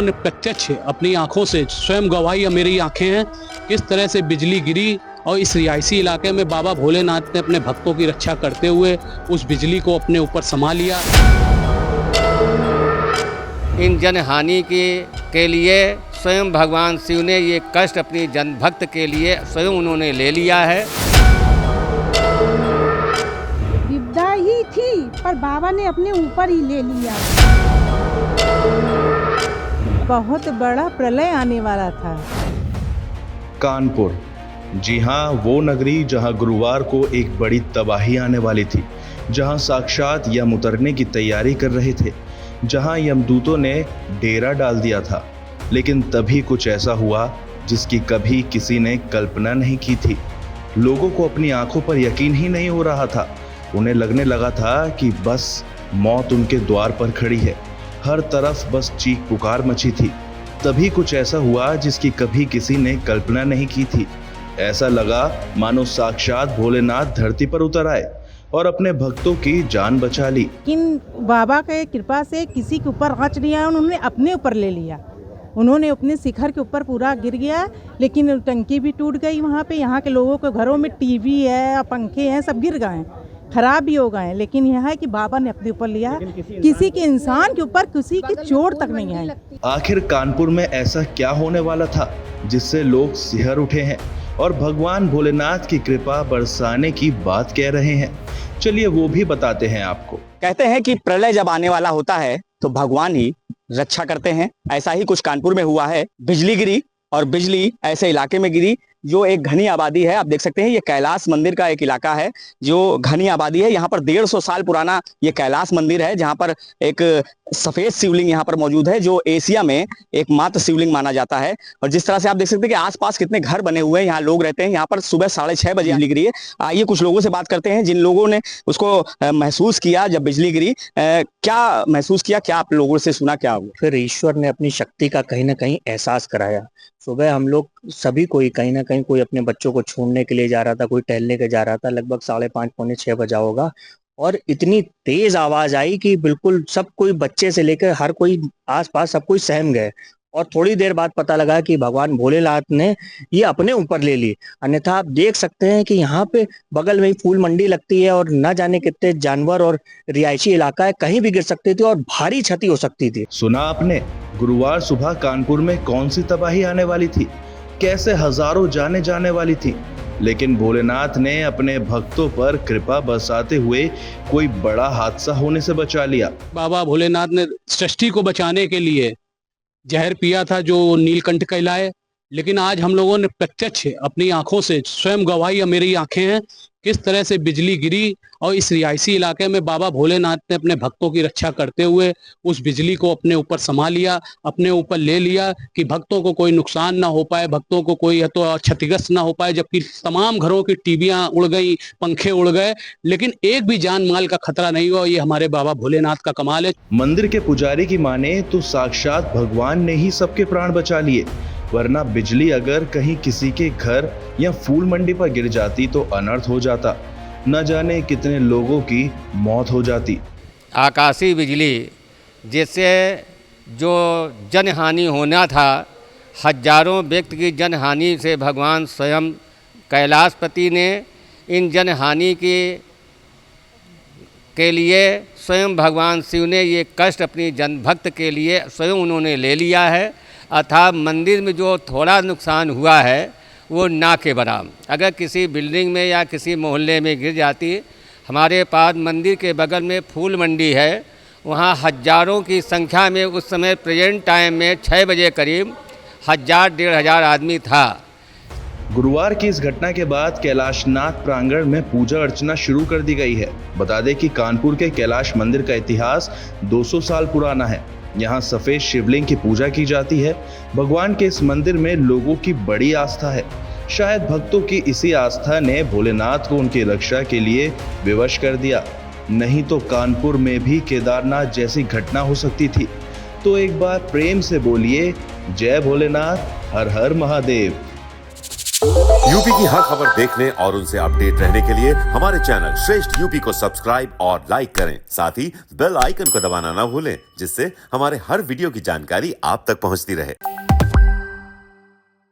लोगों ने प्रत्यक्ष अपनी आंखों से स्वयं गवाही, मेरी आंखें हैं, किस तरह से बिजली गिरी और इस रिहायशी इलाके में बाबा भोलेनाथ ने अपने भक्तों की रक्षा करते हुए उस बिजली को अपने ऊपर समा लिया। इन जनहानि के लिए स्वयं भगवान शिव ने ये कष्ट अपनी जन भक्त के लिए स्वयं उन्होंने ले लिया है। विपदा ही थी पर बाबा ने अपने ऊपर ही ले लिया। बहुत बड़ा प्रलय आने वाला था। कानपुर, जी हाँ, वो नगरी जहाँ गुरुवार को एक बड़ी तबाही आने वाली थी, जहाँ साक्षात यम उतरने की तैयारी कर रहे थे, जहाँ यमदूतों ने डेरा डाल दिया था। लेकिन तभी कुछ ऐसा हुआ जिसकी कभी किसी ने कल्पना नहीं की थी। लोगों को अपनी आंखों पर यकीन ही नहीं हो रहा था। उन्हें लगने लगा था कि बस मौत उनके द्वार पर खड़ी है। हर तरफ बस चीख पुकार मची थी। तभी कुछ ऐसा हुआ जिसकी कभी किसी ने कल्पना नहीं की थी। ऐसा लगा मानो साक्षात भोलेनाथ धरती पर उतर आए और अपने भक्तों की जान बचा ली। लेकिन बाबा के कृपा से किसी के ऊपर आँच नहीं आया, उन्होंने अपने ऊपर ले लिया। उन्होंने अपने शिखर के ऊपर पूरा गिर गया, लेकिन टंकी भी टूट गई वहाँ पे। यहाँ के लोगों के घरों में टीवी है, पंखे हैं, सब गिर गए, खराब भी हो गए। लेकिन यह है कि बाबा ने अपने ऊपर लिया। किसी के इंसान के ऊपर किसी की चोट तक नहीं आई। आखिर कानपुर में ऐसा क्या होने वाला था जिससे लोग सिहर उठे हैं और भगवान भोलेनाथ की कृपा बरसाने की बात कह रहे हैं? चलिए वो भी बताते हैं आपको। कहते हैं कि प्रलय जब आने वाला होता है तो भगवान ही रक्षा करते हैं। ऐसा ही कुछ कानपुर में हुआ है। बिजली गिरी और बिजली ऐसे इलाके में गिरी जो एक घनी आबादी है। आप देख सकते हैं ये कैलाश मंदिर का एक इलाका है जो घनी आबादी है। यहाँ पर 150 साल पुराना ये कैलाश मंदिर है, जहाँ पर एक सफेद शिवलिंग यहाँ पर मौजूद है जो एशिया में एकमात्र शिवलिंग माना जाता है। और जिस तरह से आप देख सकते हैं कि आसपास कितने घर बने हुए हैं, यहाँ लोग रहते हैं। यहाँ पर सुबह 6:30 बजे बिजली गिरी है। आइए कुछ लोगों से बात करते हैं जिन लोगों ने उसको महसूस किया जब बिजली गिरी। क्या महसूस किया, क्या आप लोगों से सुना, क्या हुआ? फिर ईश्वर ने अपनी शक्ति का कहीं ना कहीं एहसास कराया। सुबह हम लोग सभी कोई कहीं ना कहीं, कोई अपने बच्चों को छोड़ने के लिए जा रहा था, कोई टहलने के जा रहा था। लगभग 5:30 पौने 6 बजा होगा और इतनी तेज आवाज आई कि बिल्कुल सब कोई, बच्चे से लेकर हर कोई आसपास सब कोई सहम गए। और थोड़ी देर बाद पता लगा कि भगवान भोलेनाथ ने ये अपने ऊपर ले ली। अन्यथा आप देख सकते हैं कि यहाँ पे बगल में ही फूल मंडी लगती है और न जाने कितने जानवर और रिहायशी इलाका है, कहीं भी गिर सकती थी और भारी क्षति हो सकती थी। सुना आपने, गुरुवार सुबह कानपुर में कौन सी तबाही आने वाली थी, कैसे हजारों जाने जाने वाली थी। लेकिन भोलेनाथ ने अपने भक्तों पर कृपा बरसाते हुए कोई बड़ा हादसा होने से बचा लिया। बाबा भोलेनाथ ने सृष्टि को बचाने के लिए जहर पिया था जो नीलकंठ कहलाए। लेकिन आज हम लोगों ने प्रत्यक्ष अपनी आंखों से स्वयं गवाही, मेरी आंखें हैं, किस तरह से बिजली गिरी और इस रिहायशी इलाके में बाबा भोलेनाथ ने अपने भक्तों की रक्षा करते हुए उस बिजली को अपने ऊपर समा लिया, अपने ऊपर ले लिया कि भक्तों को कोई नुकसान ना हो पाए, भक्तों को कोई तो क्षतिग्रस्त ना हो पाए। जबकि तमाम घरों की टीवियां उड़ गई, पंखे उड़ गए, लेकिन एक भी जान माल का खतरा नहीं हुआ। ये हमारे बाबा भोलेनाथ का कमाल है। मंदिर के पुजारी की माने तो साक्षात भगवान ने ही सबके प्राण बचा लिए, वरना बिजली अगर कहीं किसी के घर या फूल मंडी पर गिर जाती तो अनर्थ हो जाता, न जाने कितने लोगों की मौत हो जाती। आकाशीय बिजली जिससे जो जनहानि होना था, हजारों व्यक्ति की जनहानि से भगवान स्वयं कैलाशपति ने इन जनहानि के लिए स्वयं भगवान शिव ने ये कष्ट अपनी जन भक्त के लिए स्वयं उन्होंने ले लिया है। अर्थात मंदिर में जो थोड़ा नुकसान हुआ है वो ना के बराबर। अगर किसी बिल्डिंग में या किसी मोहल्ले में गिर जाती, हमारे पास मंदिर के बगल में फूल मंडी है, वहाँ हजारों की संख्या में उस समय प्रेजेंट टाइम में 6 बजे करीब 1000-1500 आदमी था। गुरुवार की इस घटना के बाद कैलाशनाथ प्रांगण में पूजा अर्चना शुरू कर दी गई है। बता दें कि कानपुर के कैलाश मंदिर का इतिहास 200 साल पुराना है। यहाँ सफेद शिवलिंग की पूजा की जाती है। भगवान के इस मंदिर में लोगों की बड़ी आस्था है। शायद भक्तों की इसी आस्था ने भोलेनाथ को उनकी रक्षा के लिए विवश कर दिया, नहीं तो कानपुर में भी केदारनाथ जैसी घटना हो सकती थी। तो एक बार प्रेम से बोलिए, जय भोलेनाथ, हर हर महादेव। यूपी की हर खबर देखने और उनसे अपडेट रहने के लिए हमारे चैनल श्रेष्ठ यूपी को सब्सक्राइब और लाइक करें। साथ ही बेल आइकन को दबाना ना भूलें, जिससे हमारे हर वीडियो की जानकारी आप तक पहुंचती रहे।